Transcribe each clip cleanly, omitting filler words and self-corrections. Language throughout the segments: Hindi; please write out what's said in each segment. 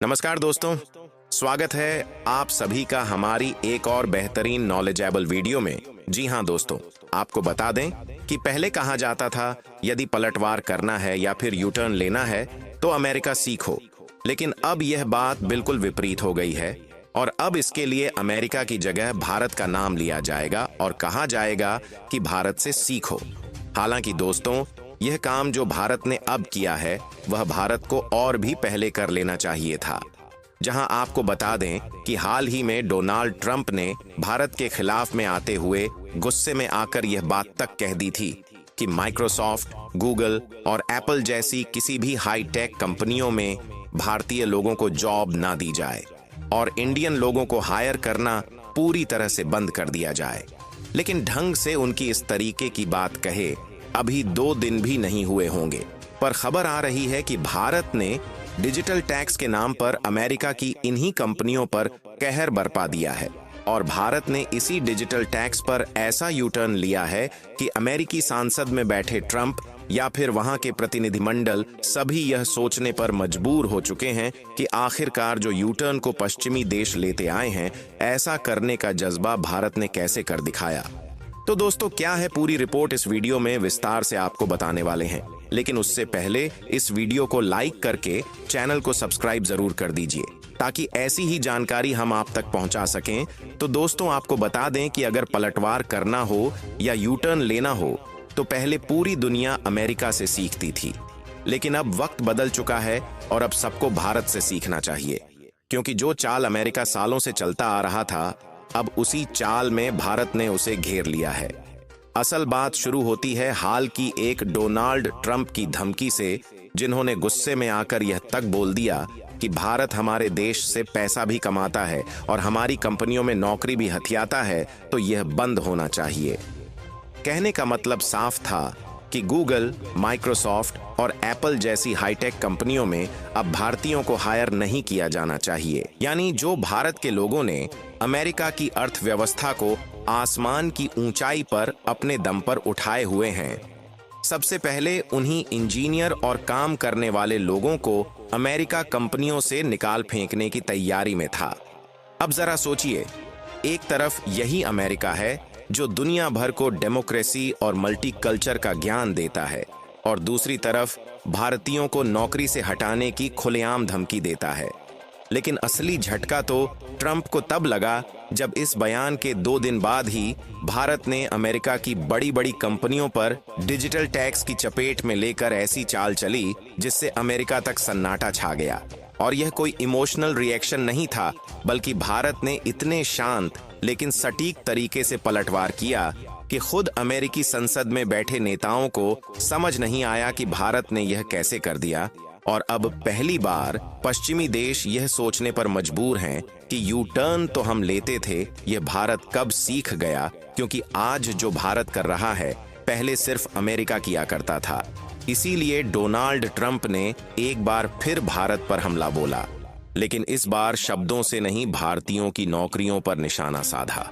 नमस्कार दोस्तों, स्वागत है आप सभी का हमारी एक और बेहतरीन नॉलेजेबल वीडियो में। जी हाँ दोस्तों, आपको बता दें कि पहले कहा जाता था यदि पलटवार करना है या फिर यू टर्न लेना है तो अमेरिका सीखो, लेकिन अब यह बात बिल्कुल विपरीत हो गई है और अब इसके लिए अमेरिका की जगह भारत का नाम लिया जाएगा और कहा जाएगा कि भारत से सीखो। हालांकि दोस्तों, यह काम जो भारत ने अब किया है वह भारत को और भी पहले कर लेना चाहिए था। जहां आपको बता दें कि हाल ही में डोनाल्ड ट्रंप ने भारत के खिलाफ में आते हुए गुस्से में आकर यह बात तक कह दी थी कि माइक्रोसॉफ्ट, गूगल और एप्पल जैसी किसी भी हाईटेक कंपनियों में भारतीय लोगों को जॉब ना दी जाए और इंडियन लोगों को हायर करना पूरी तरह से बंद कर दिया जाए। लेकिन ढंग से उनकी इस तरीके की बात कहे अभी 2 दिन भी नहीं हुए होंगे, पर खबर आ रही है कि भारत ने डिजिटल टैक्स के नाम पर अमेरिका की इन्हीं कंपनियों पर कहर बरपा दिया है और भारत ने इसी डिजिटल टैक्स पर ऐसा यू टर्न लिया है कि अमेरिकी संसद में बैठे ट्रंप या फिर वहां के प्रतिनिधिमंडल सभी यह सोचने पर मजबूर हो चुके हैं कि आखिरकार जो यू टर्न को पश्चिमी देश लेते आए हैं, ऐसा करने का जज्बा भारत ने कैसे कर दिखाया। तो दोस्तों, क्या है पूरी रिपोर्ट इस वीडियो में विस्तार से आपको बताने वाले हैं, लेकिन उससे पहले इस वीडियो को लाइक करके चैनल को सब्सक्राइब जरूर कर दीजिए ताकि ऐसी ही जानकारी हम आप तक पहुंचा सकें। तो दोस्तों, आपको बता दें कि अगर पलटवार करना हो या यू टर्न लेना हो तो पहले पूरी दुनिया अमेरिका से सीखती थी, लेकिन अब वक्त बदल चुका है और अब सबको भारत से सीखना चाहिए, क्योंकि जो चाल अमेरिका सालों से चलता आ रहा था अब उसी चाल में भारत ने उसे घेर लिया है। असल बात शुरू होती है हाल की एक डोनाल्ड ट्रंप की धमकी से, जिन्होंने गुस्से में आकर यह तक बोल दिया कि भारत हमारे देश से पैसा भी कमाता है और हमारी कंपनियों में नौकरी भी हथियाता है, तो यह बंद होना चाहिए। कहने का मतलब साफ था कि गूगल, माइक्रोसॉफ्ट और एप्पल जैसी हाईटेक कंपनियों में अब भारतीयों को हायर नहीं किया जाना चाहिए। यानी जो भारत के लोगों ने अमेरिका की अर्थव्यवस्था को आसमान की ऊंचाई पर अपने दम पर उठाए हुए हैं, सबसे पहले उन्हीं इंजीनियर और काम करने वाले लोगों को अमेरिका कंपनियों से निकाल फेंकने की तैयारी में था। अब जरा सोचिए, एक तरफ यही अमेरिका है जो दुनिया भर को डेमोक्रेसी और मल्टीकल्चर का ज्ञान देता है और दूसरी तरफ भारतीयों को नौकरी से हटाने की खुलेआम धमकी देता है। लेकिन असली झटका तो ट्रंप को तब लगा जब इस बयान के 2 दिन बाद ही भारत ने अमेरिका की बड़ी बड़ी कंपनियों पर डिजिटल टैक्स की चपेट में लेकर ऐसी चाल चली जिससे अमेरिका तक सन्नाटा छा गया। और यह कोई इमोशनल रिएक्शन नहीं था, बल्कि भारत ने इतने शांत लेकिन सटीक तरीके से पलटवार किया कि खुद अमेरिकी संसद में बैठे नेताओं को समझ नहीं आया कि भारत ने यह कैसे कर दिया। और अब पहली बार पश्चिमी देश यह सोचने पर मजबूर हैं कि यू टर्न तो हम लेते थे, यह भारत कब सीख गया, क्योंकि आज जो भारत कर रहा है पहले सिर्फ अमेरिका किया करता था। इसीलिए डोनाल्ड ट्रंप ने एक बार फिर भारत पर हमला बोला, लेकिन इस बार शब्दों से नहीं, भारतीयों की नौकरियों पर निशाना साधा।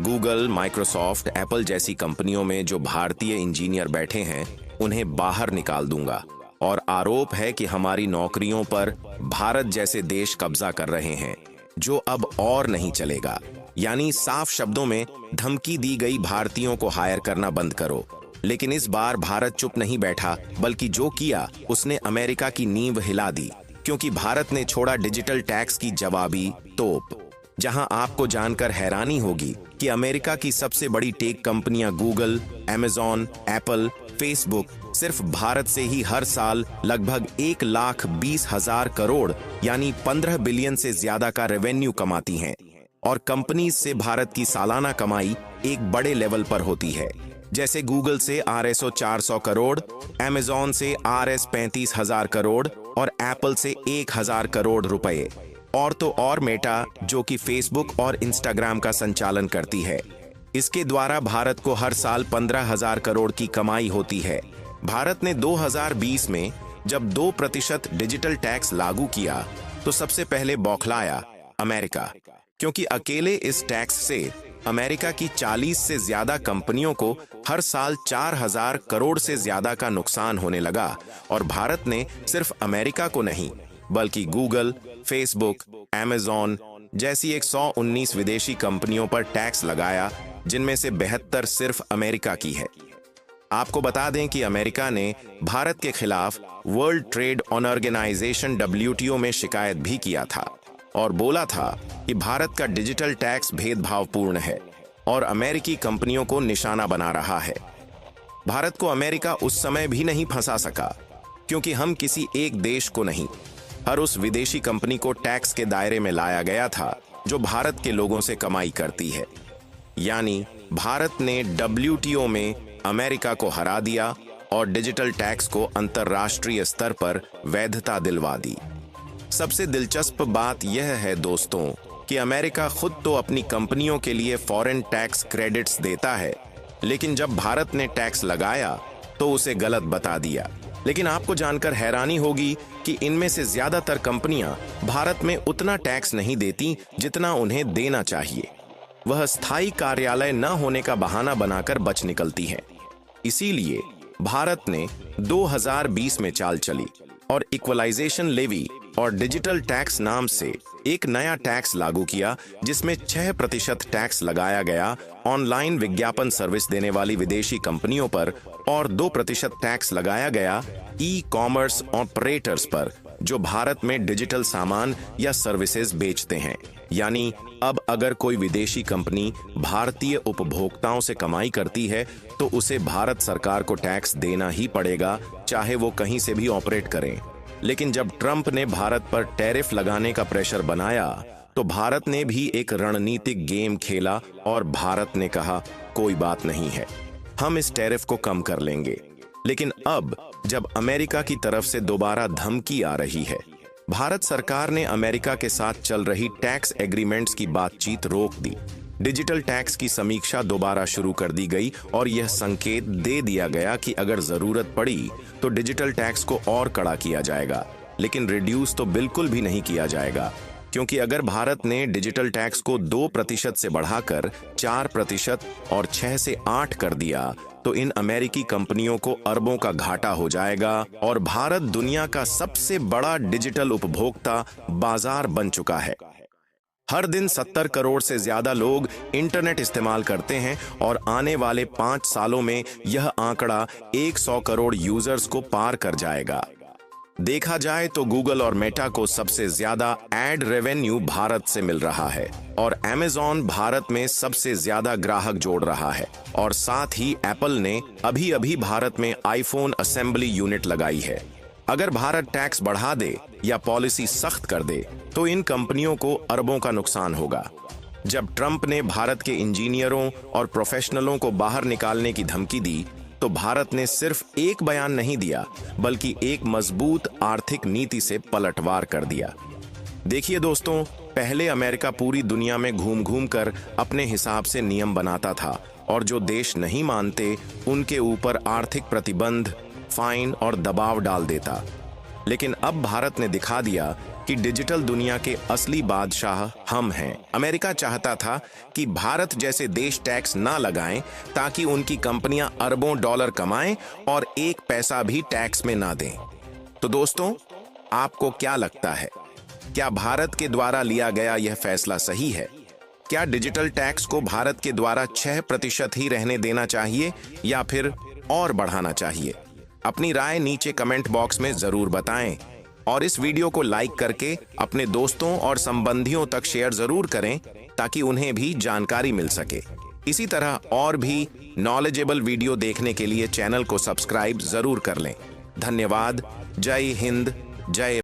गूगल, माइक्रोसॉफ्ट, एप्पल जैसी कंपनियों में जो भारतीय इंजीनियर बैठे हैं उन्हें बाहर निकाल दूंगा और आरोप है कि हमारी नौकरियों पर भारत जैसे देश कब्जा कर रहे हैं, जो अब और नहीं चलेगा। यानी साफ शब्दों में धमकी दी गई, भारतीयों को हायर करना बंद करो। लेकिन इस बार भारत चुप नहीं बैठा, बल्कि जो किया उसने अमेरिका की नींव हिला दी, क्योंकि भारत ने छोड़ा डिजिटल टैक्स की जवाबी तोप। जहां आपको जानकर हैरानी होगी कि अमेरिका की सबसे बड़ी टेक कंपनियां गूगल, अमेज़न, एप्पल, फेसबुक सिर्फ भारत से ही हर साल लगभग 1,20,000 करोड़ यानी 15 बिलियन से ज्यादा का रेवेन्यू कमाती हैं और कंपनीज से भारत की सालाना कमाई एक बड़े लेवल पर होती है। जैसे गूगल से RSO 400 करोड़, अमेज़न से RS 35,000 करोड़ और एप्पल से 1,000 करोड़ रुपए। और तो और मेटा, जो कि फेसबुक और इंस्टाग्राम का संचालन करती है, इसके द्वारा भारत को हर साल 15,000 करोड़ की कमाई होती है। भारत ने 2020 में जब 2% डिजिटल टैक्स लागू किया तो सबसे पहले बौखलाया अमेरिका, क्योंकि अकेले इस टैक्स से अमेरिका की 40 से ज्यादा कंपनियों को हर साल 4,000 करोड़ से ज्यादा का नुकसान होने लगा। और भारत ने सिर्फ अमेरिका को नहीं, बल्कि गूगल, फेसबुक, अमेजॉन जैसी 119 विदेशी कंपनियों पर टैक्स लगाया, जिनमें से 72 सिर्फ अमेरिका की है। आपको बता दें कि अमेरिका ने भारत के खिलाफ वर्ल्ड ट्रेड ऑर्गेनाइजेशन WTO में शिकायत भी किया था और बोला था कि भारत का डिजिटल टैक्स भेदभावपूर्ण है और अमेरिकी कंपनियों को निशाना बना रहा है। भारत को अमेरिका उस समय भी नहीं फंसा सका, क्योंकि हम किसी एक देश को नहीं, हर उस विदेशी कंपनी को टैक्स के दायरे में लाया गया था जो भारत के लोगों से कमाई करती है। यानी भारत ने WTO में अमेरिका को हरा दिया और डिजिटल टैक्स को अंतर्राष्ट्रीय स्तर पर वैधता दिलवा दी। सबसे दिलचस्प बात यह है दोस्तों कि अमेरिका खुद तो अपनी कंपनियों के लिए फॉरेन टैक्स क्रेडिट्स देता है, लेकिन जब भारत ने टैक्स लगाया तो उसे गलत बता दिया। लेकिन आपको जानकर हैरानी होगी कि इनमें से ज्यादातर कंपनियां भारत में उतना टैक्स नहीं देती जितना उन्हें देना चाहिए। वह स्थायी कार्यालय न होने का बहाना बनाकर बच निकलती हैं। इसीलिए भारत ने 2020 में चाल चली और इक्वलाइजेशन लेवी और डिजिटल टैक्स नाम से एक नया टैक्स लागू किया, जिसमें 6% टैक्स लगाया गया ऑनलाइन विज्ञापन सर्विस देने वाली विदेशी कंपनियों पर और 2% टैक्स लगाया गया ई-कॉमर्स ऑपरेटर्स पर जो भारत में डिजिटल सामान या सर्विसेज बेचते हैं। यानी अब अगर कोई विदेशी कंपनी भारतीय उपभोक्ताओं से कमाई करती है तो उसे भारत सरकार को टैक्स देना ही पड़ेगा, चाहे वो कहीं से भी ऑपरेट करें। लेकिन जब ट्रंप ने भारत पर टैरिफ लगाने का प्रेशर बनाया तो भारत ने भी एक रणनीतिक गेम खेला और भारत ने कहा कोई बात नहीं है, हम इस टैरिफ को कम कर लेंगे। लेकिन अब जब अमेरिका की तरफ से दोबारा धमकी आ रही है, भारत सरकार ने अमेरिका के साथ चल रही टैक्स एग्रीमेंट्स की बातचीत रोक दी। डिजिटल टैक्स की समीक्षा दोबारा शुरू कर दी गई और यह संकेत दे दिया गया कि अगर जरूरत पड़ी तो डिजिटल टैक्स को और कड़ा किया जाएगा, लेकिन रिड्यूस तो बिल्कुल भी नहीं किया जाएगा। क्योंकि अगर भारत ने डिजिटल टैक्स को 2% से बढ़ाकर 4% और 6 से 8 कर दिया तो इन अमेरिकी कंपनियों को अरबों का घाटा हो जाएगा और भारत दुनिया का सबसे बड़ा डिजिटल उपभोक्ता बाजार बन चुका है। हर दिन 70 करोड़ से ज्यादा लोग इंटरनेट इस्तेमाल करते हैं और आने वाले 5 सालों में यह आंकड़ा 100 करोड़ यूजर्स को पार कर जाएगा। देखा जाए तो गूगल और मेटा को सबसे ज्यादा एड रेवेन्यू भारत से मिल रहा है और अमेजॉन भारत में सबसे ज्यादा ग्राहक जोड़ रहा है और साथ ही एप्पल ने अभी भारत में आईफोन असेंबली यूनिट लगाई है। अगर भारत टैक्स बढ़ा दे या पॉलिसी सख्त कर दे तो इन कंपनियों को अरबों का नुकसान होगा। जब ट्रंप ने भारत के इंजीनियरों और प्रोफेशनलों को बाहर निकालने की धमकी दी तो भारत ने सिर्फ एक बयान नहीं दिया बल्कि एक मजबूत आर्थिक नीति से पलटवार कर दिया। देखिए दोस्तों, पहले अमेरिका पूरी दुनिया में घूम घूम कर अपने हिसाब से नियम बनाता था और जो देश नहीं मानते उनके ऊपर आर्थिक प्रतिबंध, फाइन और दबाव डाल देता। लेकिन अब भारत ने दिखा दिया कि डिजिटल दुनिया के असली बादशाह हम हैं। अमेरिका चाहता था कि भारत जैसे देश टैक्स ना लगाएं ताकि उनकी कंपनियां अरबों डॉलर कमाएं और एक पैसा भी टैक्स में ना दें। तो दोस्तों, आपको क्या लगता है? क्या भारत के द्वारा लिया गया यह फैसला सही है? क्या डिजिटल टैक्स को भारत के द्वारा 6% ही रहने देना चाहिए या फिर और बढ़ाना चाहिए? अपनी राय नीचे कमेंट बॉक्स में जरूर बताएं और इस वीडियो को लाइक करके अपने दोस्तों और संबंधियों तक शेयर जरूर करें ताकि उन्हें भी जानकारी मिल सके। इसी तरह और भी नॉलेजेबल वीडियो देखने के लिए चैनल को सब्सक्राइब जरूर कर लें। धन्यवाद। जय हिंद, जय